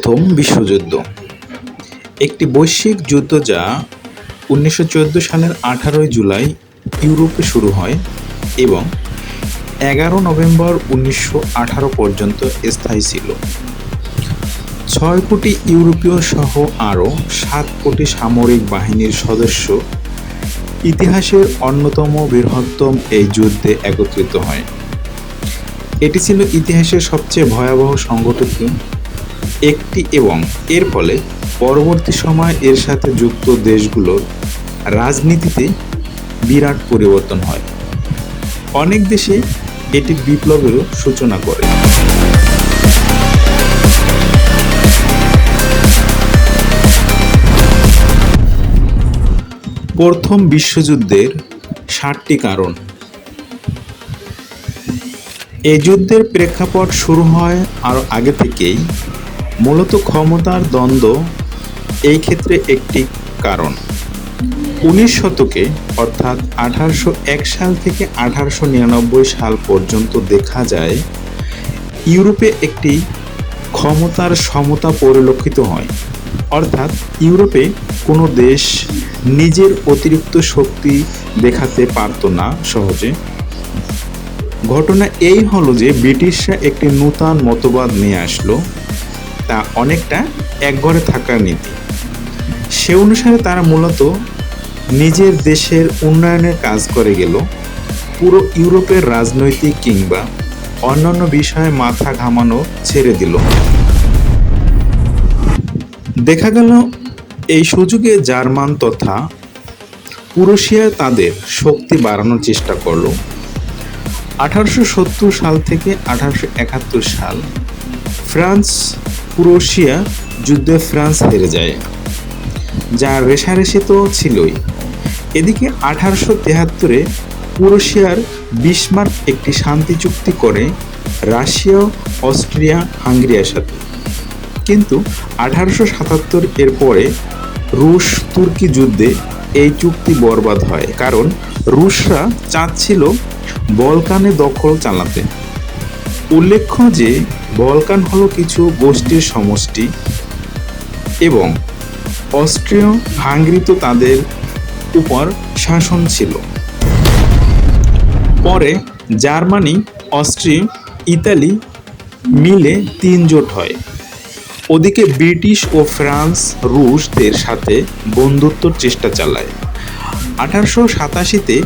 প্রথম বিশ্বযুদ্ধ একটি বৈশ্বিক যুদ্ধ যা 1914 সালের 18 জুলাই ইউরোপে শুরু হয় এবং 11 নভেম্বর 1918 পর্যন্ত স্থায়ী ছিল। 6 কোটি ইউরোপীয় সহ আরও 7 কোটি সামরিক বাহিনীর সদস্য ইতিহাসের অন্যতম বৃহত্তম এই যুদ্ধে একত্রিত হয়। এটি ছিল ইতিহাসের সবচেয়ে ভয়াবহ সংগঠিত একটি এবং এর ফলে পরবর্তী সময়ে এর সাথে যুক্ত দেশগুলোর রাজনীতিতে বিরাট পরিবর্তন হয়। অনেক দেশে এটি বিপ্লবেরও সূচনা করে। প্রথম বিশ্বযুদ্ধের 7টি কারণ। এই যুদ্ধের প্রেক্ষাপট শুরু হয় আরও আগে থেকেই, মূলত ক্ষমতার দ্বন্দ্ব এই ক্ষেত্রে একটি কারণ। 19 শতকে অর্থাৎ 1801 সাল থেকে 1899 সাল পর্যন্ত দেখা যায় ইউরোপে একটি ক্ষমতার সমতা পরিলক্ষিত হয়, অর্থাৎ ইউরোপে কোনো দেশ নিজের অতিরিক্ত শক্তি দেখাতে পারত না সহজে। ঘটনা এই হলো যে ব্রিটিশরা একটি নূতন মতবাদ নিয়ে আসলো, তা অনেকটা একঘরে থাকার নীতি। সে অনুসারে তারা মূলত নিজের দেশের উন্নয়নের কাজ করে গেল, পুরো ইউরোপের রাজনৈতিক কিংবা অন্যান্য বিষয়ে মাথা ঘামানো ছেড়ে দিল। দেখা গেল এই সুযোগে জার্মান তথা প্রুশিয়া তাদের শক্তি বাড়ানোর চেষ্টা করল। 1870 সাল থেকে 1871 সাল ফ্রান্স প্রুশিয়া যুদ্ধে ফ্রান্স হেরে যায়, যা রেষারেষি তো ছিলই। এদিকে 1873-এ প্রুশিয়ার বিসমার্ক একটি শান্তি চুক্তি করে রাশিয়া অস্ট্রিয়া হাঙ্গেরির সাথে, কিন্তু 1877 এর পরে রুশ তুর্কি যুদ্ধে এই চুক্তি বরবাদ হয়, কারণ রুশরা চাচ্ছিল বলকানে দখল চালাতে। উল্লেখ্য যে বলকান হলো কিছু গোষ্ঠীর সমষ্টি এবং অস্ট্রীয় হাঙ্গেরি তো তাদের উপর শাসন ছিল। পরে জার্মানি, অস্ট্রিয়া, ইতালি মিলে 3 জোট হয়। ওদিকে ব্রিটিশ ও ফ্রান্স রুশদের সাথে বন্ধুত্বর চেষ্টা চালায়। 1887-তে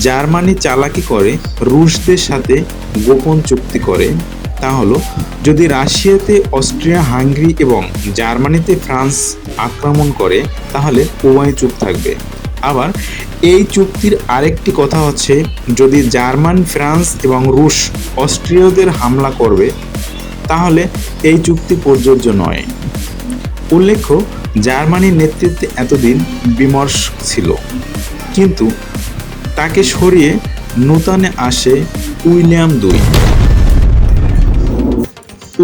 জার্মানি চালাকি করে রুশদের সাথে গোপন চুক্তি করে, তা হলো যদি রাশিয়াতে অস্ট্রিয়া হাঙ্গেরি এবং জার্মানিতে ফ্রান্স আক্রমণ করে তাহলে উভয় চুপ থাকবে। আবার এই চুক্তির আরেকটি কথা হচ্ছে, যদি জার্মান ফ্রান্স এবং রুশ অস্ট্রীয়দের হামলা করবে তাহলে এই চুক্তি প্রযোজ্য নয়। উল্লেখ্য, জার্মানির নেতৃত্বে এতদিন বিমর্ষ ছিল, কিন্তু তাকে সরিয়ে নূতনে আসে উইলিয়াম II।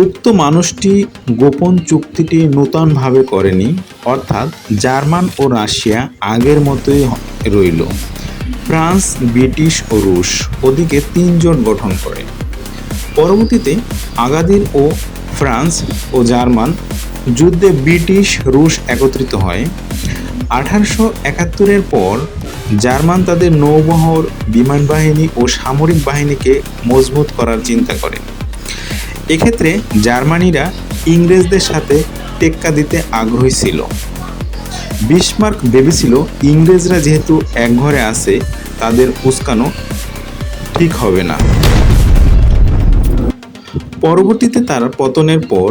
উক্ত মানুষটি গোপন চুক্তিটি নূতনভাবে করেনি, অর্থাৎ জার্মান ও রাশিয়া আগের মতোই রইল। ফ্রান্স, ব্রিটিশ ও রুশ ওদিকে 3 জোট গঠন করে। পরবর্তীতে আগাদির ও ফ্রান্স ও জার্মান যুদ্ধে ব্রিটিশ রুশ একত্রিত হয়। 1871-এর পর জার্মান তাদের নৌবহর, বিমান বাহিনী ও সামরিক বাহিনীকে মজবুত করার চিন্তা করে। এক্ষেত্রে জার্মানিরা ইংরেজদের সাথে টেক্কা দিতে আগ্রহী ছিল। বিসমার্ক ভেবেছিল ইংরেজরা যেহেতু একঘরে আছে, তাদের উস্কানো ঠিক হবে না। পরবর্তীতে তার পতনের পর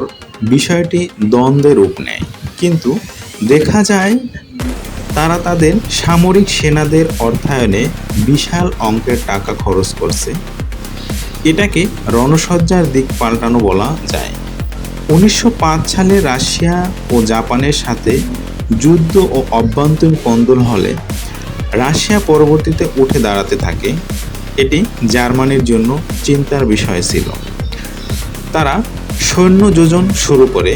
বিষয়টি দ্বন্দ্বের রূপ নেয়, কিন্তু দেখা যায় তারা তাদের সামরিক সেনাদের অর্থায়নে বিশাল অঙ্কের টাকা খরচ করছে। এটাকে রণসজ্জার দিক পাল্টানো বলা যায়। 1905 সালে রাশিয়া ও জাপানের সাথে যুদ্ধ ও অভ্যন্তরীণ কোন্দল হলে রাশিয়া পরবর্তীতে উঠে দাঁড়াতে থাকে। এটি জার্মানির জন্য চিন্তার বিষয় ছিল। তারা সৈন্য যোজন শুরু করে।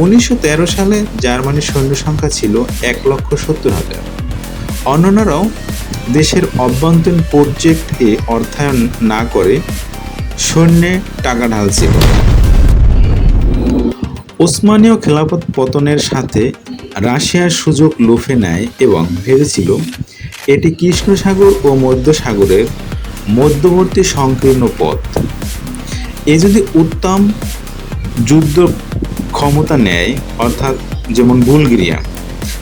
1913 সালে জার্মানির সৈন্য সংখ্যা ছিল 1,70,000। অন্যান্যরাও দেশের অভ্যন্তরীণ প্রজেক্টে অর্থায়ন না করে সৈন্যে টাকা ঢালছিল। ওসমানীয় খেলাফত পতনের সাথে রাশিয়ার সুযোগ লুফে নেয় এবং ভেবেছিল এটি কৃষ্ণ সাগর ও মধ্য সাগরের মধ্যবর্তী সংকীর্ণ পথ। এ যদি উত্তম যুদ্ধ ক্ষমতা নেয়, অর্থাৎ যেমন বুলগেরিয়া,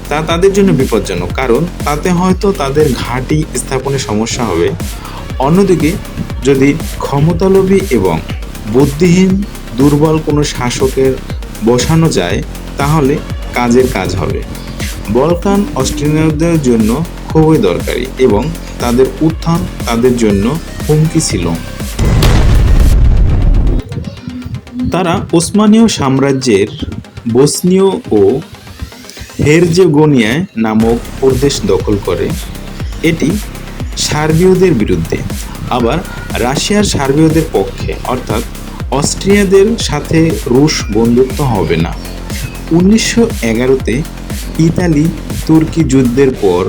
তা তাদের জন্য বিপজ্জনক, কারণ তাতে হয়তো তাদের ঘাঁটি স্থাপনে সমস্যা হবে। অন্যদিকে যদি ক্ষমতালোভী এবং বুদ্ধিহীন দুর্বল কোনো শাসকের বসানো যায় তাহলে কাজের কাজ হবে। বলকান অস্ট্রিয়ানদের জন্য খুবই দরকারি এবং তাদের উত্থান তাদের জন্য হুমকি ছিল। তারা ওসমানীয় সাম্রাজ্যের বসনীয় ও হেরজেগোনিয়া নামক প্রদেশ দখল করে। এটি সার্বীয়দের বিরুদ্ধে, আবার রাশিয়ার সার্বীয়দের পক্ষে, অর্থাৎ অস্ট্রিয়াদের সাথে রুশ বন্ধুত্ব হবে না। 1911-তে ইতালি তুর্কি যুদ্ধের পর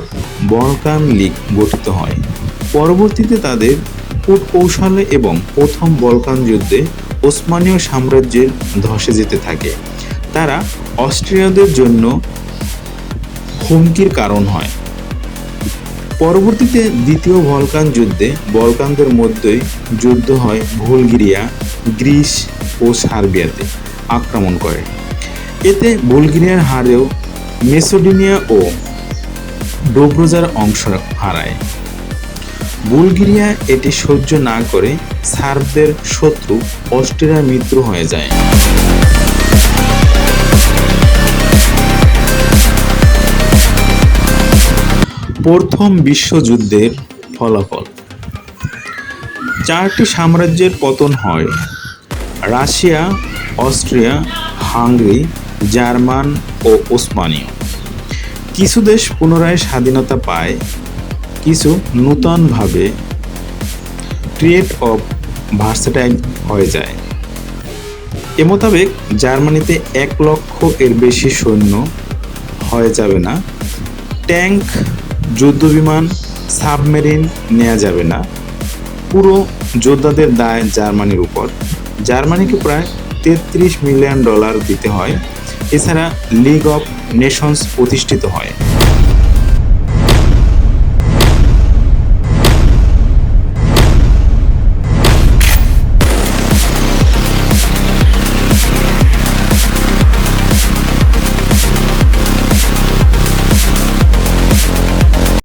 বলকান লীগ গঠিত হয়। পরবর্তীতে তাদের কূটকৌশলে এবং প্রথম বলকান যুদ্ধে ওসমানীয় সাম্রাজ্যের ধসে যেতে থাকে। তারা অস্ট্রিয়াদের জন্য হুমকির কারণ হয়। পরবর্তীতে দ্বিতীয় বলকান যুদ্ধে বলকানদের মধ্যেই যুদ্ধ হয় বুলগেরিয়া গ্রিস ও সার্বিয়াতে আক্রমণ করে। এতে বুলগেরিয়ার হারেও মেসিডোনিয়া ও ডোব্রোজার অংশ হারায়। বুলগেরিয়া এটি সহ্য না করে সার্বদের শত্রু অস্ট্রিয়ার মিত্র হয়ে যায়। প্রথম বিশ্বযুদ্ধের ফলাফল। 4টি সাম্রাজ্যের পতন হয়: রাশিয়া, অস্ট্রিয়া, হাঙ্গেরি, জার্মান ও ওসমানীয়। কিছু দেশ পুনরায় স্বাধীনতা পায়, কিছু নূতনভাবে ট্রিয়েট অফ ভার্সাইল হয়ে যায়। এ মোতাবেক জার্মানিতে 1 লক্ষ এর বেশি সৈন্য হয়ে যাবে না, ট্যাঙ্ক, যুদ্ধবিমান, সাবমেরিন নেওয়া যাবে না। পুরো যোদ্ধাদের দায় জার্মানির উপর। জার্মানিকে প্রায় $33 মিলিয়ন দিতে হয়। এছাড়া লিগ অফ নেশনস প্রতিষ্ঠিত হয়।